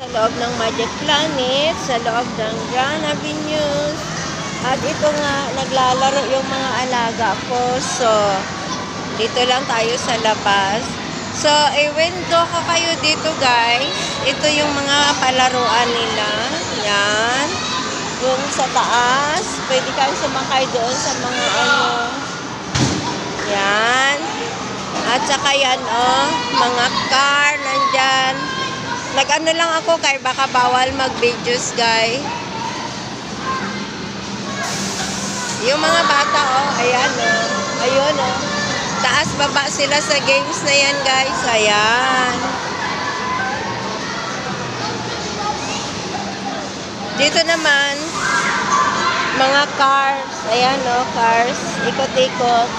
Sa loob ng Magic Planet, sa loob ng Grand Avenues. At ito nga, naglalaro yung mga alaga ko. So, dito lang tayo sa labas. So, i-window ko kayo dito guys. Ito yung mga palaruan nila. Yan. Yung sa taas. Pwede kayo sumakay doon sa mga ano. Yan. At saka yan, oh, mga car nandyan. Nag-ano lang ako kay baka bawal mag-videos, guys. Yung mga bata, oh, ayan, oh. Ayun, oh. Taas, baba sila sa games na yan, guys. Ayan. Dito naman, mga cars. Ayan, oh, cars. Ikot-ikot.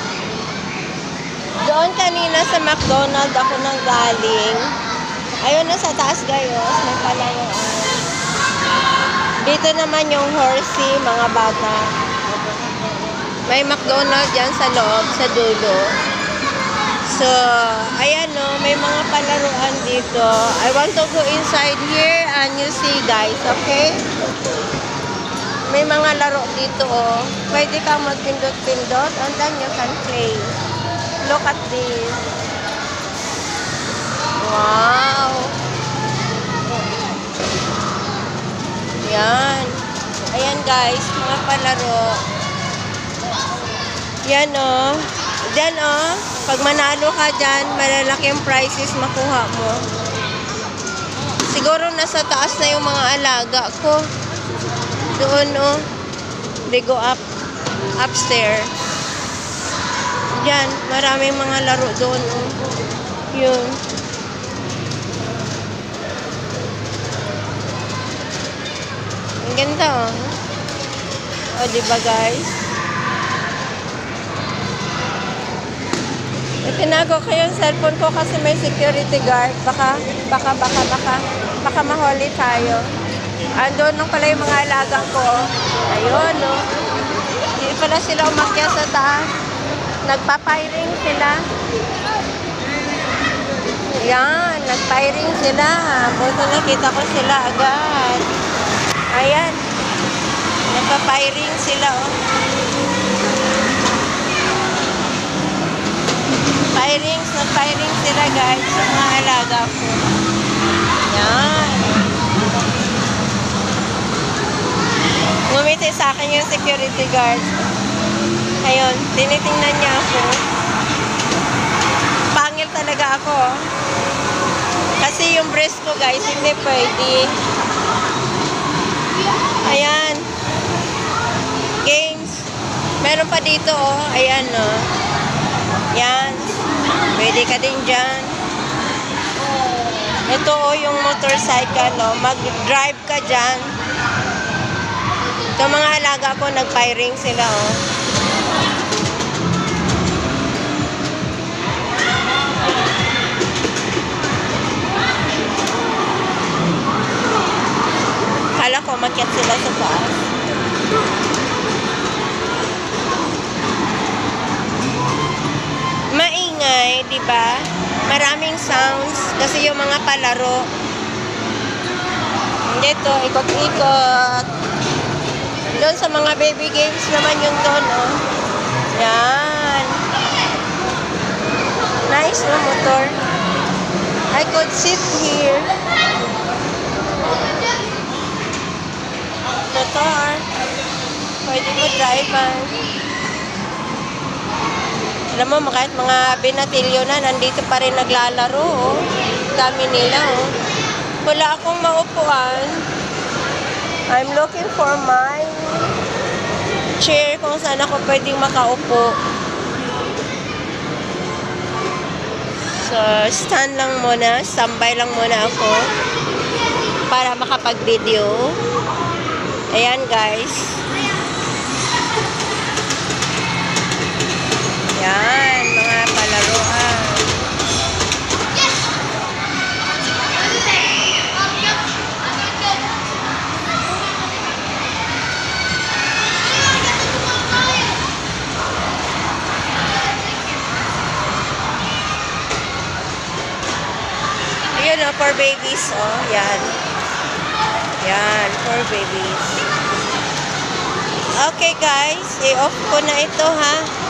Doon kanina sa McDonald's ako nang galing. Ayun na sa taas gayos, may palaruan. Dito naman yung horsey, mga bata. May McDonald's yan sa loob, sa dulo. So, ayan no, may mga palaruan dito. I want to go inside here and you see guys, okay? May mga laro dito oh. Pwede kang magpindot-pindot and then you can play. Look at this. Wow! Yan. Ayan guys, mga palaro. Yan o. Oh. Diyan o. Oh. Pag manalo ka dyan, malalaki yung prizes makuha mo. Siguro nasa taas na yung mga alaga ko. Doon o. Oh. They go up. Upstairs. Diyan. Maraming mga laro doon o. Oh. Yun. Ang ganda oh. O diba guys? Itinago ko yung cellphone ko kasi may security guard. Baka mahuli tayo. Andun nung pala yung mga alaga ko. Ayun oh. Hindi pala sila umakyat sa taas. Nagpa-firing sila. Yan, nag-firing sila. Buto nakita ko sila agad. Ayan. Nagpa-firing sila, oh. Nag-firing sila, guys. Sa mga alaga ko. Yan. Ngumiti sa akin yung security guard. Ayun, tinitingnan niya ako. Pangil talaga ako, oh. Kasi yung breast ko, guys, hindi pwede. Ayan. Games. Meron pa dito, oh. Ayan, oh. Yan. Pwede ka din dyan. Ito, oh, yung motorcycle, oh. Mag-drive ka dyan. Ito, mga alaga ko, nag-firing sila, oh. Kala ko, makyat sila sa taas. Maingay, di ba? Maraming sounds kasi yung mga palaro. Dito, ikot-ikot. Doon sa mga baby games naman yung doon, oh. Yan. Nice, no, motor. I could sit here. Motor. Pwede mo drive-an. Alam mo, kahit mga binatilyo na, nandito pa rin naglalaro, oh. Dami nila, oh. Wala akong maupuan. I'm looking for my chair kung saan ako pwedeng makaupo. So, stand lang muna. Standby lang muna ako para makapag-video. Ayan guys. Yan, mga palaruan. Yun o, for babies, oh, yan. Yan, for babies. Okay guys, i-off ko na ito ha.